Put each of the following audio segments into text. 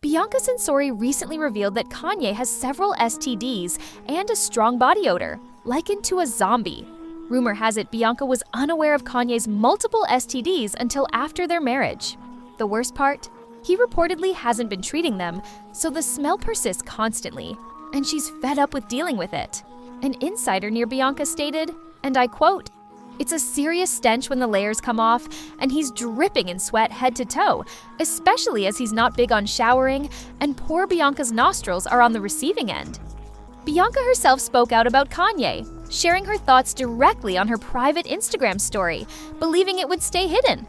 Bianca Censori recently revealed that Kanye has several STDs and a strong body odor, likened to a zombie. Rumor has it Bianca was unaware of Kanye's multiple STDs until after their marriage. The worst part? He reportedly hasn't been treating them, so the smell persists constantly, and she's fed up with dealing with it. An insider near Bianca stated, and I quote, "It's a serious stench when the layers come off, and he's dripping in sweat head to toe, especially as he's not big on showering, and poor Bianca's nostrils are on the receiving end." Bianca herself spoke out about Kanye, sharing her thoughts directly on her private Instagram story, believing it would stay hidden.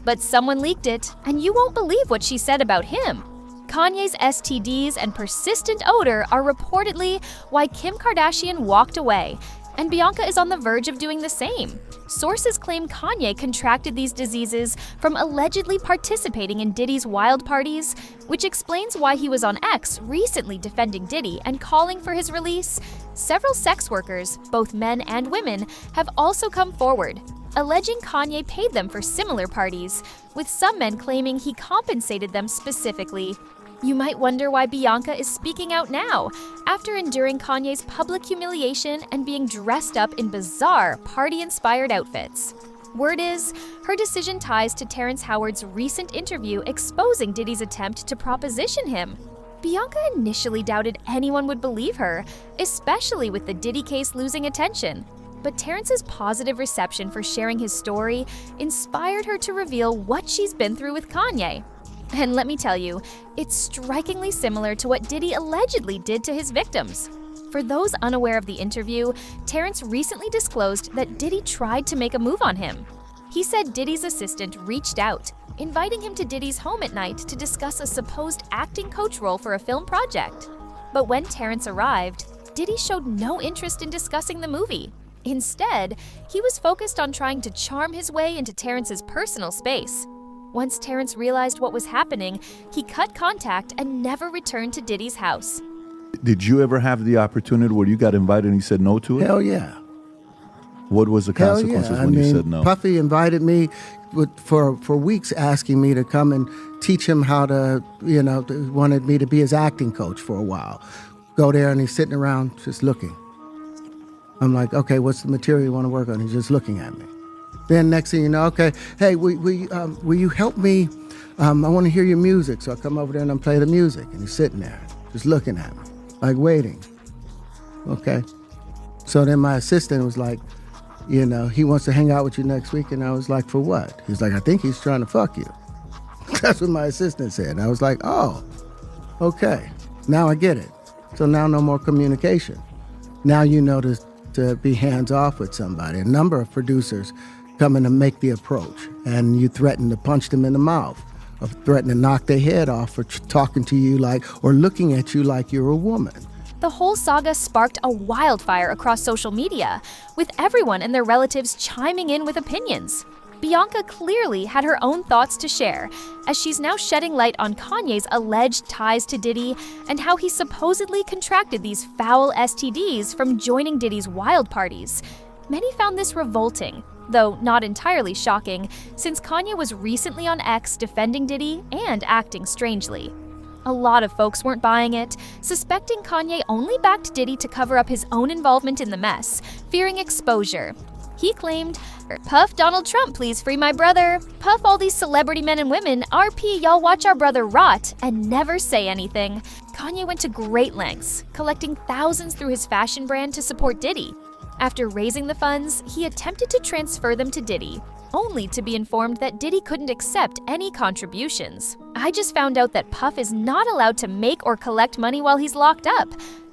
But someone leaked it, and you won't believe what she said about him. Kanye's STDs and persistent odor are reportedly why Kim Kardashian walked away, and Bianca is on the verge of doing the same. Sources claim Kanye contracted these diseases from allegedly participating in Diddy's wild parties, which explains why he was on X recently defending Diddy and calling for his release. Several sex workers, both men and women, have also come forward, alleging Kanye paid them for similar parties, with some men claiming he compensated them specifically. You might wonder why Bianca is speaking out now, after enduring Kanye's public humiliation and being dressed up in bizarre, party-inspired outfits. Word is, her decision ties to Terrence Howard's recent interview exposing Diddy's attempt to proposition him. Bianca initially doubted anyone would believe her, especially with the Diddy case losing attention. But Terrence's positive reception for sharing his story inspired her to reveal what she's been through with Kanye. And let me tell you, it's strikingly similar to what Diddy allegedly did to his victims. For those unaware of the interview, Terrence recently disclosed that Diddy tried to make a move on him. He said Diddy's assistant reached out, inviting him to Diddy's home at night to discuss a supposed acting coach role for a film project. But when Terrence arrived, Diddy showed no interest in discussing the movie. Instead, he was focused on trying to charm his way into Terrence's personal space. Once Terrence realized what was happening, he cut contact and never returned to Diddy's house. Did you ever have the opportunity where you got invited and you said no to it? Hell yeah. What was the consequences when you said no? Puffy invited me for weeks, asking me to come and teach him how to, wanted me to be his acting coach for a while. Go there and he's sitting around just looking. I'm like, okay, what's the material you want to work on? He's just looking at me. Then next thing you know, okay, hey, will you help me? I want to hear your music. So I come over there and I play the music. And he's sitting there, just looking at me, like waiting. Okay. So then my assistant was like, he wants to hang out with you next week. And I was like, for what? He's like, I think he's trying to fuck you. That's what my assistant said. And I was like, oh, okay. Now I get it. So now no more communication. Now you know to be hands-off with somebody. A number of producers come in to make the approach, and you threaten to punch them in the mouth, or threaten to knock their head off for talking to you or looking at you like you're a woman. The whole saga sparked a wildfire across social media, with everyone and their relatives chiming in with opinions. Bianca clearly had her own thoughts to share, as she's now shedding light on Kanye's alleged ties to Diddy and how he supposedly contracted these foul STDs from joining Diddy's wild parties. Many found this revolting, though not entirely shocking, since Kanye was recently on X defending Diddy and acting strangely. A lot of folks weren't buying it, suspecting Kanye only backed Diddy to cover up his own involvement in the mess, fearing exposure. He claimed, "Puff Donald Trump, please free my brother. Puff all these celebrity men and women. RP, y'all watch our brother rot," and never say anything. Kanye went to great lengths, collecting thousands through his fashion brand to support Diddy. After raising the funds, he attempted to transfer them to Diddy, only to be informed that Diddy couldn't accept any contributions. "I just found out that Puff is not allowed to make or collect money while he's locked up,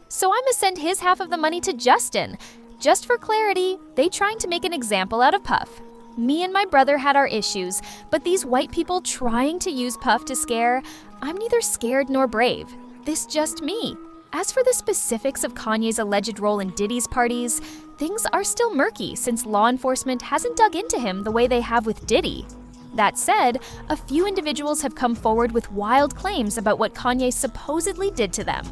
so I'ma send his half of the money to Justin. Just for clarity, they trying to make an example out of Puff. Me and my brother had our issues, but these white people trying to use Puff to scare, I'm neither scared nor brave. This just me." As for the specifics of Kanye's alleged role in Diddy's parties, things are still murky since law enforcement hasn't dug into him the way they have with Diddy. That said, a few individuals have come forward with wild claims about what Kanye supposedly did to them.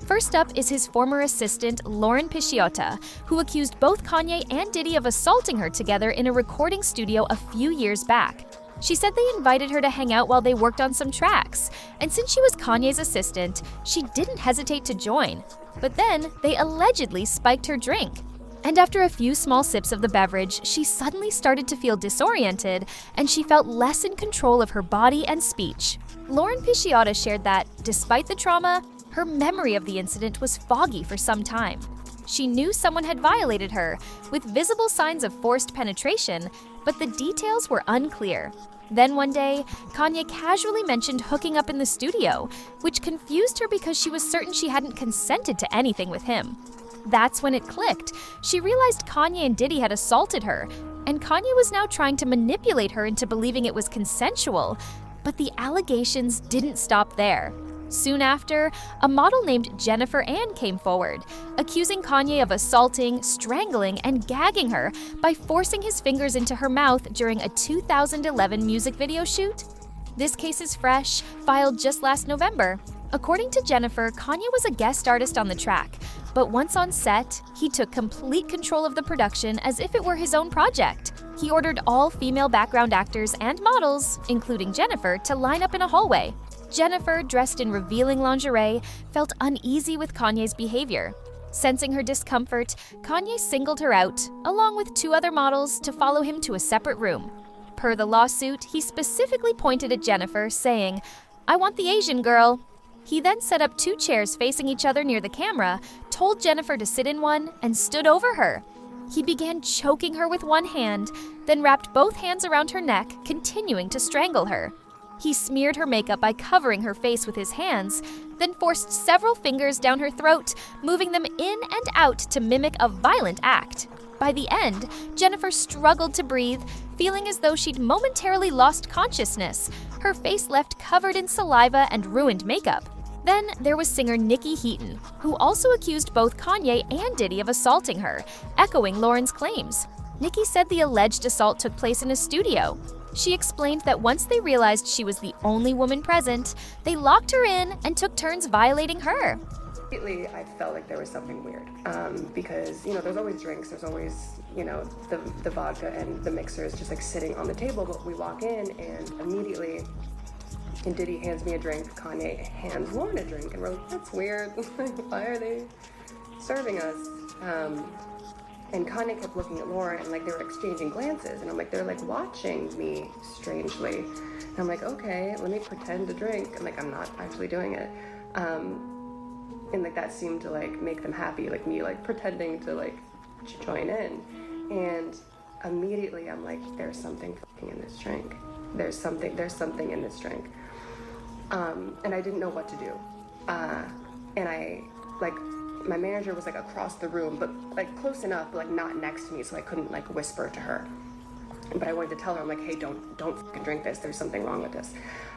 First up is his former assistant, Lauren Pisciotta, who accused both Kanye and Diddy of assaulting her together in a recording studio a few years back. She said they invited her to hang out while they worked on some tracks, and since she was Kanye's assistant, she didn't hesitate to join. But then, they allegedly spiked her drink. And after a few small sips of the beverage, she suddenly started to feel disoriented, and she felt less in control of her body and speech. Lauren Pisciotta shared that, despite the trauma, her memory of the incident was foggy for some time. She knew someone had violated her, with visible signs of forced penetration, but the details were unclear. Then one day, Kanye casually mentioned hooking up in the studio, which confused her because she was certain she hadn't consented to anything with him. That's when it clicked. She realized Kanye and Diddy had assaulted her, and Kanye was now trying to manipulate her into believing it was consensual. But the allegations didn't stop there. Soon after, a model named Jennifer Ann came forward, accusing Kanye of assaulting, strangling, and gagging her by forcing his fingers into her mouth during a 2011 music video shoot. This case is fresh, filed just last November. According to Jennifer, Kanye was a guest artist on the track, but once on set, he took complete control of the production as if it were his own project. He ordered all female background actors and models, including Jennifer, to line up in a hallway. Jennifer, dressed in revealing lingerie, felt uneasy with Kanye's behavior. Sensing her discomfort, Kanye singled her out, along with 2 other models, to follow him to a separate room. Per the lawsuit, he specifically pointed at Jennifer, saying, "I want the Asian girl." He then set up 2 chairs facing each other near the camera, told Jennifer to sit in one, and stood over her. He began choking her with one hand, then wrapped both hands around her neck, continuing to strangle her. He smeared her makeup by covering her face with his hands, then forced several fingers down her throat, moving them in and out to mimic a violent act. By the end, Jennifer struggled to breathe, feeling as though she'd momentarily lost consciousness, her face left covered in saliva and ruined makeup. Then there was singer Nikki Heaton, who also accused both Kanye and Diddy of assaulting her, echoing Lauren's claims. Nikki said the alleged assault took place in a studio. She explained that once they realized she was the only woman present, they locked her in and took turns violating her. Immediately, I felt like there was something weird because, there's always drinks, there's always, the vodka and the mixer is just like sitting on the table, but we walk in and immediately, and Diddy hands me a drink, Kanye hands Lauren a drink, and we're like, that's weird, why are they serving us? And Kanye kept looking at Lauren and like they were exchanging glances, and I'm like, they're like watching me strangely. And I'm like, okay, let me pretend to drink, and like I'm not actually doing it. And like that seemed to like make them happy, like me like pretending to like join in. And immediately I'm like, there's something in this drink. There's something in this drink. And I didn't know what to do. And I like, my manager was like across the room, but like close enough, but like not next to me, so I couldn't like whisper to her. But I wanted to tell her, I'm like, hey, don't fucking drink this. There's something wrong with this.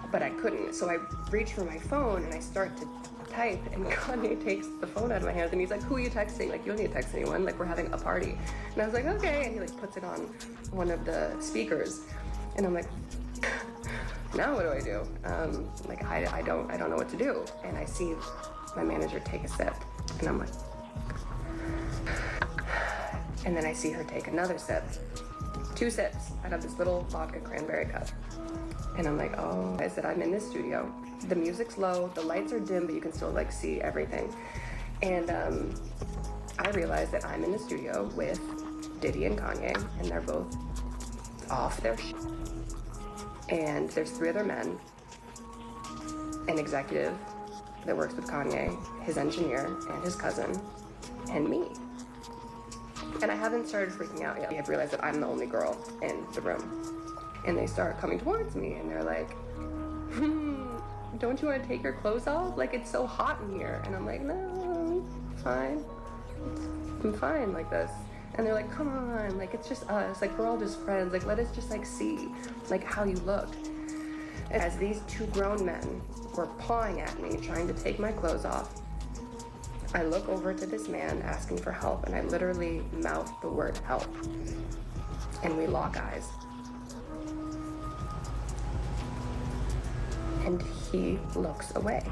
But I couldn't. So I reach for my phone and I start to type, and Kanye takes the phone out of my hands and he's like, who are you texting? Like, you don't need to text anyone. Like, we're having a party. And I was like, okay. And he like puts it on one of the speakers. And I'm like, now what do I do? Like, I don't know what to do. And I see my manager take a sip. And I'm like, and then I see her take another sip. 2 sips out of this little vodka cranberry cup. And I'm like, oh, I said, I'm in this studio. The music's low, the lights are dim, but you can still like see everything. And I realized that I'm in the studio with Diddy and Kanye, and they're both off their shit. And there's 3 other men, an executive that works with Kanye, his engineer, and his cousin, and me. And I haven't started freaking out yet. I have realized that I'm the only girl in the room. And they start coming towards me, and they're like, don't you want to take your clothes off? Like, it's so hot in here. And I'm like, no, fine. I'm fine like this. And they're like, come on, like, it's just us. Like, we're all just friends. Like, let us just, like, see, like, how you look. As these 2 grown men were pawing at me, trying to take my clothes off, I look over to this man asking for help, and I literally mouth the word help. And we lock eyes. And he looks away.